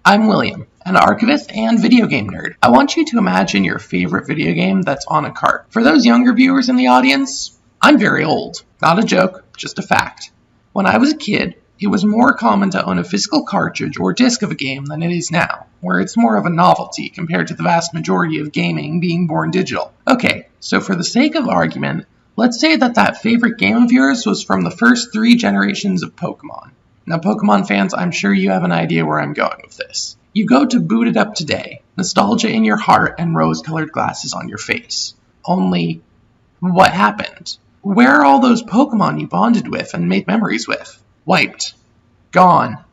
I'm William, an archivist and video game nerd. I want you to imagine your favorite video game that's on a cart. For those younger viewers in the audience, I'm very old. Not a joke, just a fact. When I was a kid, it was more common to own a physical cartridge or disc of a game than it is now, where it's more of a novelty compared to the vast majority of gaming being born digital. Okay, so for the sake of argument, let's say that favorite game of yours was from the first 3 generations of Pokemon. Now, Pokemon fans, I'm sure you have an idea where I'm going with this. You go to boot it up today, nostalgia in your heart and rose-colored glasses on your face. Only, what happened? Where are all those Pokemon you bonded with and made memories with? Wiped. Gone.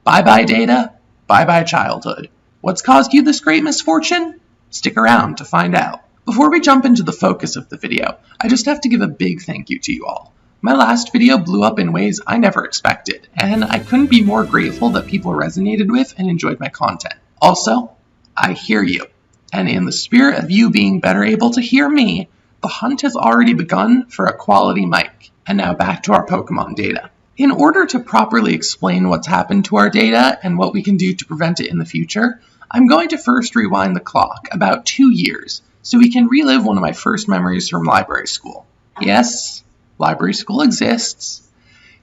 Bye-bye data, bye-bye childhood. What's caused you this great misfortune? Stick around to find out. Before we jump into the focus of the video, I just have to give a big thank you to you all. My last video blew up in ways I never expected, and I couldn't be more grateful that people resonated with and enjoyed my content. Also, I hear you, and in the spirit of you being better able to hear me, the hunt has already begun for a quality mic. And now back to our Pokemon data. In order to properly explain what's happened to our data and what we can do to prevent it in the future, I'm going to first rewind the clock about 2 years so we can relive one of my first memories from library school. Yes, library school exists.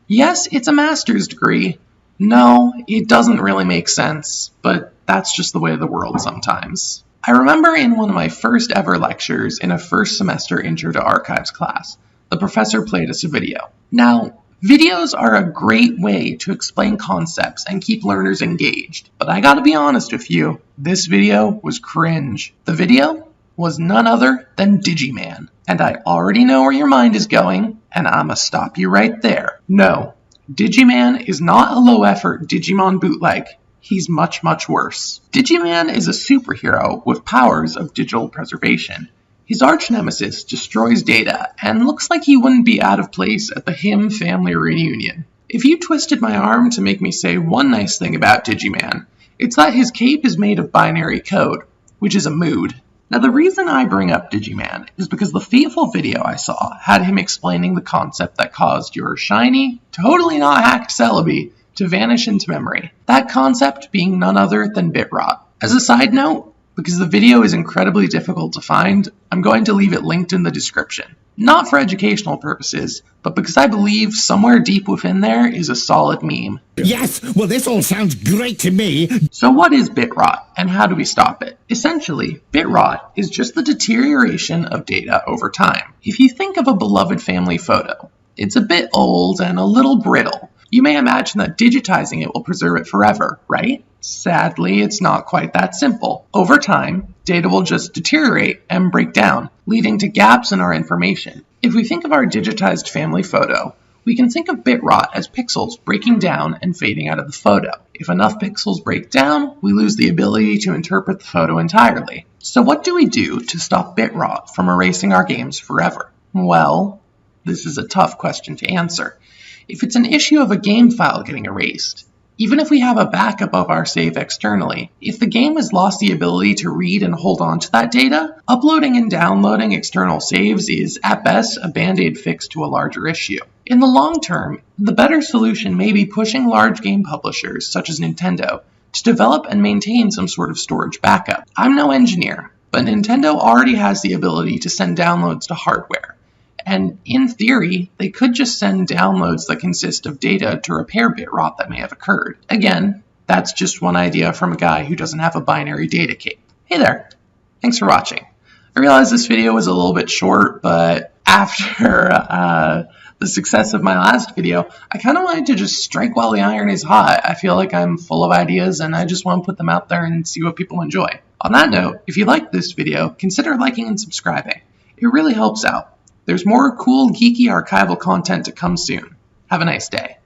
Yes, it's a master's degree. No, it doesn't really make sense, but that's just the way of the world sometimes. I remember in one of my first ever lectures in a first semester Intro to Archives class, the professor played us a video. Now, videos are a great way to explain concepts and keep learners engaged, but I gotta be honest with you, this video was cringe. The video was none other than Digiman, and I already know where your mind is going, and I'ma stop you right there. No, Digiman is not a low-effort Digimon bootleg. He's much, much worse. Digiman is a superhero with powers of digital preservation. His arch-nemesis destroys data, and looks like he wouldn't be out of place at the Him family reunion. If you twisted my arm to make me say one nice thing about Digiman, it's that his cape is made of binary code, which is a mood. Now, the reason I bring up Digiman is because the fateful video I saw had him explaining the concept that caused your shiny, totally not hacked Celebi to vanish into memory. That concept being none other than bit rot. As a side note, because the video is incredibly difficult to find, I'm going to leave it linked in the description. Not for educational purposes, but because I believe somewhere deep within there is a solid meme. Yes, well this all sounds great to me. So what is bit rot, and how do we stop it? Essentially, bit rot is just the deterioration of data over time. If you think of a beloved family photo, it's a bit old and a little brittle. You may imagine that digitizing it will preserve it forever, right? Sadly, it's not quite that simple. Over time, data will just deteriorate and break down, leading to gaps in our information. If we think of our digitized family photo, we can think of bit rot as pixels breaking down and fading out of the photo. If enough pixels break down, we lose the ability to interpret the photo entirely. So what do we do to stop bit rot from erasing our games forever? Well, this is a tough question to answer. If it's an issue of a game file getting erased, even if we have a backup of our save externally, if the game has lost the ability to read and hold on to that data, uploading and downloading external saves is, at best, a band-aid fix to a larger issue. In the long term, the better solution may be pushing large game publishers, such as Nintendo, to develop and maintain some sort of storage backup. I'm no engineer, but Nintendo already has the ability to send downloads to hardware. And in theory, they could just send downloads that consist of data to repair bit rot that may have occurred. Again, that's just one idea from a guy who doesn't have a binary data cape. Hey there, thanks for watching. I realize this video was a little bit short, but after the success of my last video, I kind of wanted to just strike while the iron is hot. I feel like I'm full of ideas and I just want to put them out there and see what people enjoy. On that note, if you liked this video, consider liking and subscribing. It really helps out. There's more cool, geeky archival content to come soon. Have a nice day.